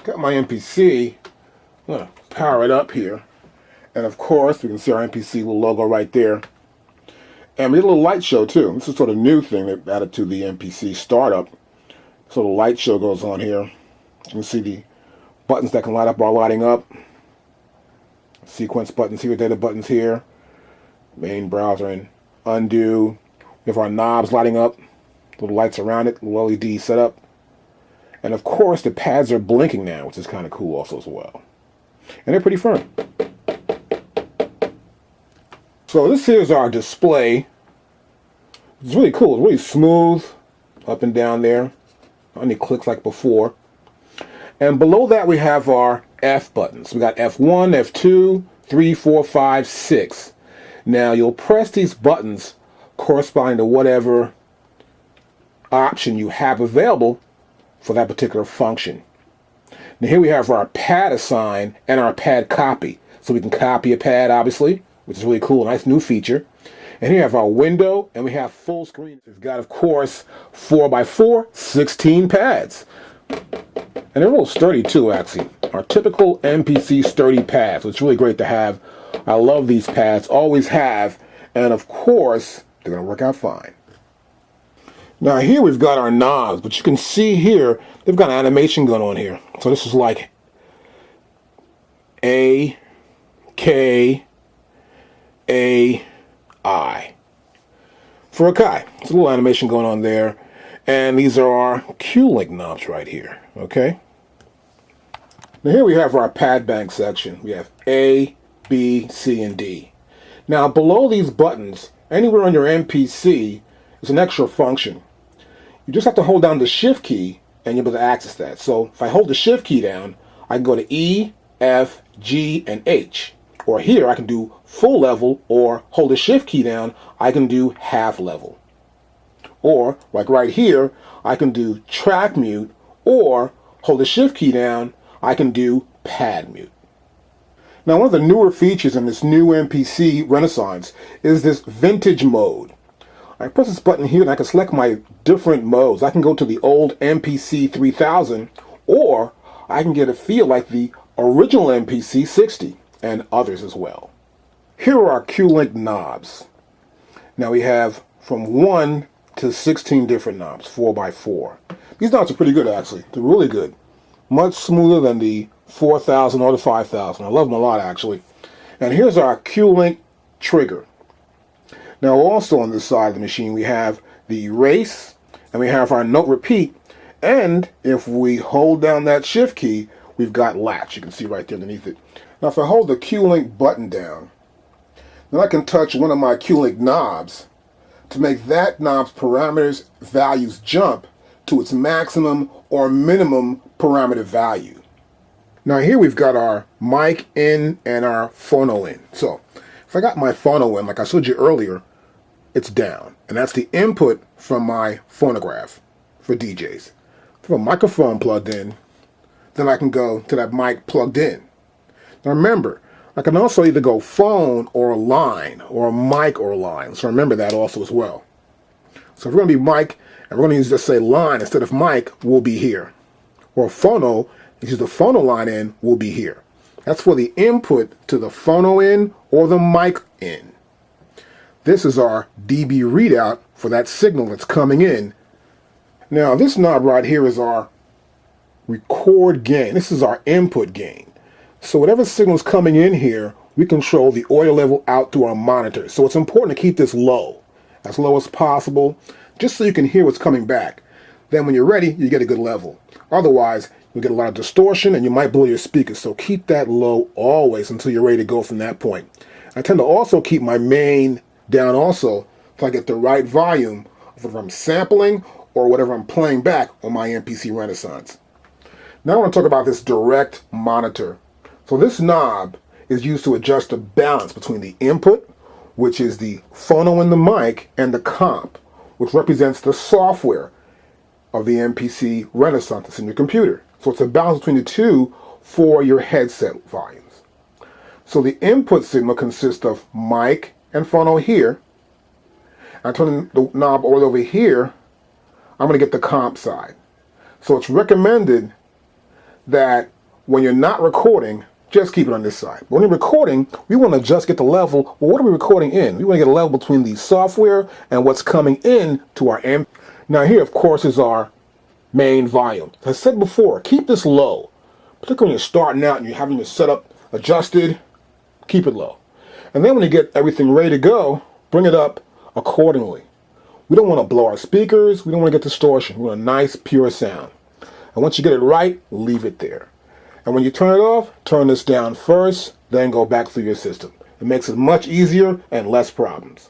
Got my MPC. I'm going to power it up here. And of course, we can see our MPC little logo right there. And we did a little light show too. This is sort of a new thing that added to the MPC startup. So the light show goes on here. You can see the buttons that can light up are lighting up. Sequence buttons here, data buttons here. Main browser and undo. We have our knobs lighting up. Little lights around it, little LED setup. And of course, the pads are blinking now, which is kind of cool also as well. And they're pretty firm. So this here is our display. It's really cool. It's really smooth up and down there. Not any clicks like before. And below that we have our F buttons. We got F1, F2, 3, 4, 5, 6. Now you'll press these buttons corresponding to whatever option you have available for that particular function. Now here we have our pad assign and our pad copy. So we can copy a pad obviously, which is really cool, nice new feature. And here we have our window and we have full screen. We've got of course 4x4, 16 pads. And they're a little sturdy too actually. Our typical MPC sturdy pads, so it's really great to have. I love these pads, always have, and of course they're going to work out fine. Now here we've got our knobs, but you can see here they've got an animation going on here. So this is like AKAI for AKAI. There's a little animation going on there, and these are our Q-Link knobs right here. Okay. Now here we have our pad bank section. We have A, B, C, and D. Now below these buttons, anywhere on your MPC, is an extra function. You just have to hold down the shift key and you'll be able to access that. So if I hold the shift key down, I can go to E, F, G, and H. Or here I can do full level, or hold the shift key down, I can do half level. Or like right here, I can do track mute, or hold the shift key down, I can do pad mute. Now one of the newer features in this new MPC Renaissance is this vintage mode. I press this button here and I can select my different modes. I can go to the old MPC 3000, or I can get a feel like the original MPC 60 and others as well. Here are our Q-Link knobs. Now we have from 1 to 16 different knobs, 4x4. These knobs are pretty good actually. They're really good. Much smoother than the 4000 or the 5000. I love them a lot actually. And here's our Q-Link trigger. Now also on this side of the machine we have the erase and we have our note repeat, and if we hold down that shift key we've got latch. You can see right there underneath it. Now if I hold the Q-Link button down, then I can touch one of my Q-Link knobs to make that knob's parameters values jump to its maximum or minimum parameter value. Now here we've got our mic in and our phono in. So if I got my phono in, like I showed you earlier, it's down. And that's the input from my phonograph for DJs. If I have a microphone plugged in, then I can go to that mic plugged in. Now remember, I can also either go phone or line, or mic or line. So remember that also as well. So if we're going to be mic, and we're going to just say line instead of mic, we'll be here. Or phono, if you use the phono line in, we'll be here. That's for the input to the phono in or the mic in. This is our dB readout for that signal that's coming in. Now this knob right here is our record gain. This is our input gain. So whatever signal is coming in here, we control the audio level out through our monitor. So it's important to keep this low as possible, just so you can hear what's coming back. Then when you're ready, you get a good level. Otherwise, you'll get a lot of distortion and you might blow your speakers. So keep that low always until you're ready to go from that point. I tend to also keep my main down also if I get the right volume of whatever I'm sampling or whatever I'm playing back on my MPC Renaissance. Now I want to talk about this direct monitor. So this knob is used to adjust the balance between the input, which is the phono in the mic, and the comp, which represents the software of the MPC Renaissance that's in your computer. So it's a balance between the two for your headset volumes. So the input signal consists of mic and phono here. I turn the knob all over here, I'm going to get the comp side. So it's recommended that when you're not recording, just keep it on this side. But when you're recording, we want to just get the level. Well, what are we recording in? We want to get a level between the software and what's coming in to our amp. Now here, of course, is our main volume. As I said before, keep this low. Particularly when you're starting out and you're having your setup adjusted, keep it low. And then when you get everything ready to go, bring it up accordingly. We don't want to blow our speakers. We don't want to get distortion. We want a nice, pure sound. And once you get it right, leave it there. And when you turn it off, turn this down first, then go back through your system. It makes it much easier and less problems.